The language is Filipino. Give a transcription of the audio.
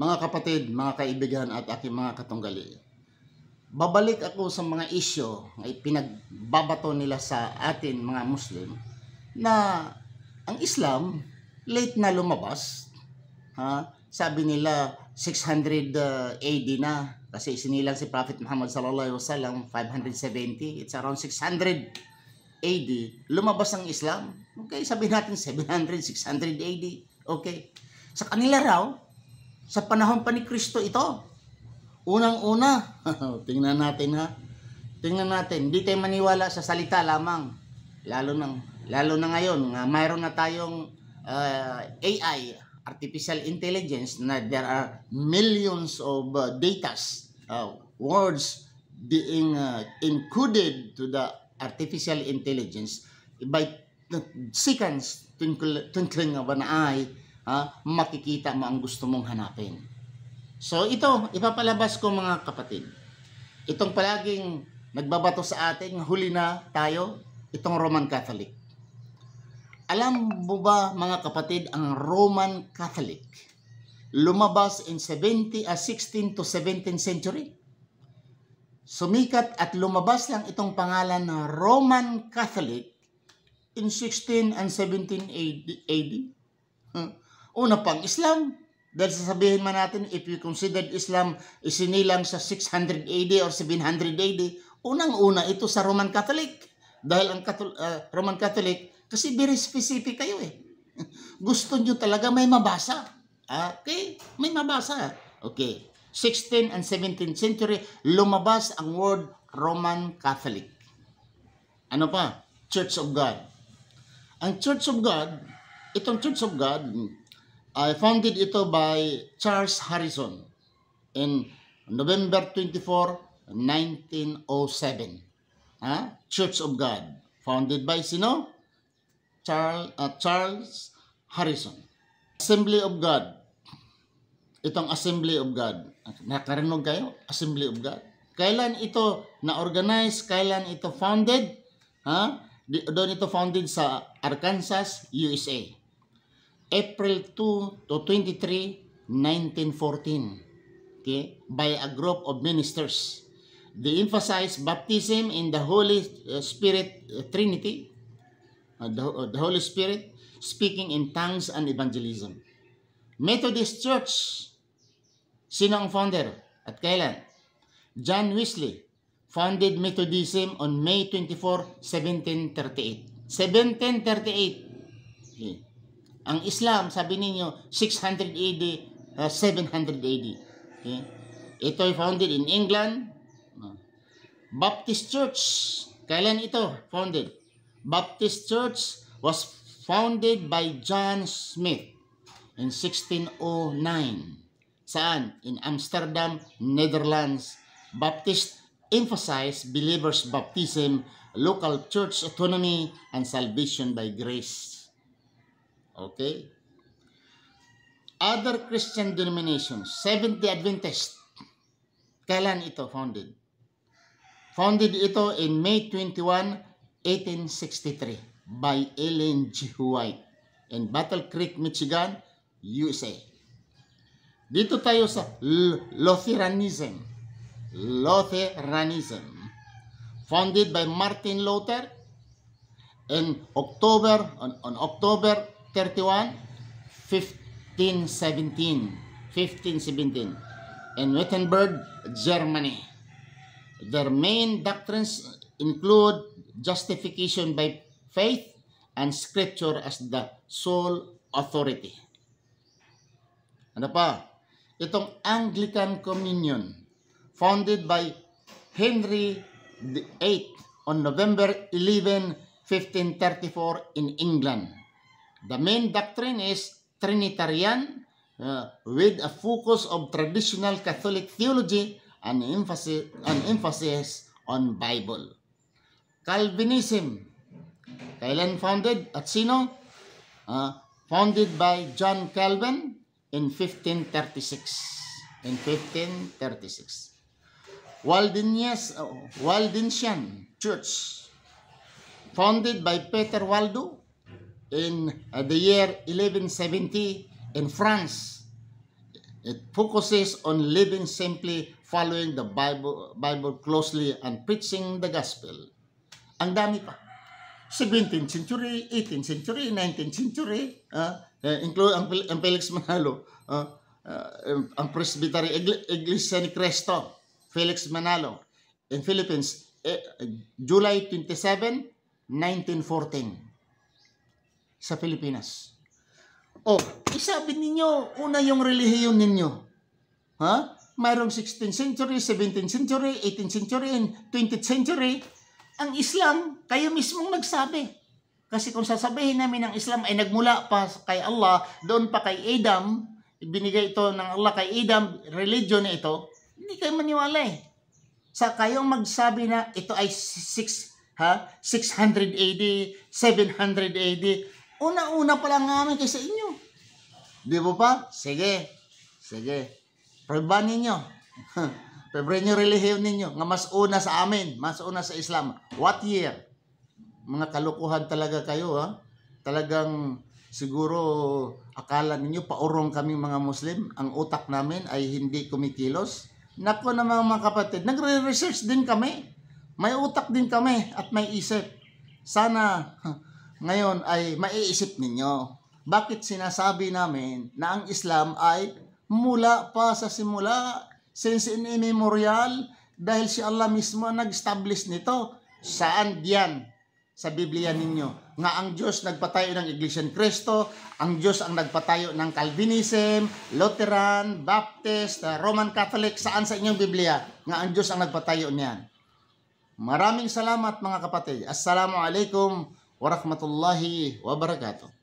Mga kapatid, mga kaibigan at aking mga katunggali, babalik ako sa mga isyo ay pinagbabato nila sa atin mga Muslim na ang Islam late na lumabas. Sabi nila 600 AD na kasi sinilang si Prophet Muhammad sallallahu alaihi wasallam 570. It's around 600 AD lumabas ang Islam. Okay, sabihin natin 700, 600 AD. Okay. Sa kanila raw, sa panahon pa ni Kristo ito. Unang-una, tingnan natin ha. Tingnan natin, hindi tayo maniwala sa salita lamang. Lalo na ngayon, mayroon na tayong AI, artificial intelligence, na there are millions of datas, words being encoded to the artificial intelligence by seconds, twinkling of an eye, makikita mo ang gusto mong hanapin. So ito, ipapalabas ko mga kapatid. Itong palaging nagbabato sa atin, huli na tayo, itong Roman Catholic. Alam mo ba mga kapatid, ang Roman Catholic lumabas in 16 to 17th century. Sumikat at lumabas lang itong pangalan na Roman Catholic in 16 and 17 AD. Una pang Islam. Dahil sasabihin man natin, if you consider Islam isinilang sa 600 AD or 700 AD, unang-una ito sa Roman Catholic. Dahil ang Roman Catholic, kasi very specific kayo eh. Gusto nyo talaga may mabasa. Okay? May mabasa. Okay. 16th and 17th century, lumabas ang word Roman Catholic. Ano pa? Church of God. Ang Church of God, itong Church of God, founded ito by Charles Harrison in November 24, 1907. Church of God. Founded by sino? Charles Harrison. Assembly of God. Itong Assembly of God. Nakarinig kayo? Assembly of God. Kailan ito na-organize? Kailan ito founded? Doon ito founded sa Arkansas, USA. April 2 to 23, 1914. Okay? By a group of ministers. They emphasize baptism in the Holy Spirit Trinity. The Holy Spirit, speaking in tongues and evangelism. Methodist Church. Sino ang founder? At kailan? John Wesley founded Methodism on May 24, 1738. 1738. Okay. Ang Islam, sabi ninyo, 600 AD, 700 AD. Okay. Ito ay founded in England. Baptist Church. Kailan ito founded? Baptist Church was founded by John Smith in 1609. Saan? In Amsterdam, Netherlands. Baptist emphasize believers' baptism, local church autonomy, and salvation by grace. Okay? Other Christian denominations, Seventh-day Adventist. Kailan ito founded? Founded ito in May 21, 1863 by Ellen G. White in Battle Creek, Michigan, USA. Dito tayo sa Lutheranism. Lutheranism. Founded by Martin Luther on October 31, 1517 in Wittenberg, Germany. Their main doctrines include justification by faith and scripture as the sole authority. Ano pa? Itong Anglican Communion, founded by Henry VIII on November 11, 1534 in England. The main doctrine is Trinitarian with a focus of traditional Catholic theology and emphasis on Bible. Calvinism. Kailan founded? At sino? Founded by John Calvin in 1536. In 1536. Waldensian Church. Founded by Peter Waldo in the year 1170 in France. It focuses on living simply, following the Bible closely, and preaching the gospel. Ang dami pa. 17th century, 18th century, 19th century, include ang Felix Manalo, ang Presbytery Iglesia ni Cristo, Felix Manalo, in Philippines, July 27, 1914, sa Pilipinas. Isabi ninyo, una yung relihiyon ninyo. Mayroong 16th century, 17th century, 18th century, and 20th century. Ang Islam, kayo mismong nagsabi. Kasi kung sasabihin namin ang Islam ay nagmula pa kay Allah, doon pa kay Adam, ibinigay ito ng Allah kay Adam, religion na ito, hindi kayo maniwala eh. Sa kayong magsabi na ito ay 600 AD, 700 AD, una-una pa lang namin kaysa inyo. Di ba pa? Sige. Proban ninyo. Proban nyo relihiyon ninyo nga mas una sa amin, mas una sa Islam. What year? Mga kalukuhan talaga kayo, ha? Talagang siguro akala ninyo paurong kaming mga Muslim. Ang utak namin ay hindi kumikilos. Nako na mga kapatid, nagre-research din kami. May utak din kami at may isip. Sana ngayon ay maiisip ninyo. Bakit sinasabi namin na ang Islam ay mula pa sa simula, since immemorial, dahil si Allah mismo nag-establish nito. Saan diyan? Sa Biblia ninyo. Nga ang Diyos nagpatayo ng Iglesia ni Cristo, ang Diyos ang nagpatayo ng Calvinism, Lutheran, Baptist, Roman Catholic, saan sa inyong Biblia? Nga ang Diyos ang nagpatayo niyan. Maraming salamat mga kapatid. Assalamualaikum warahmatullahi wabarakatuh.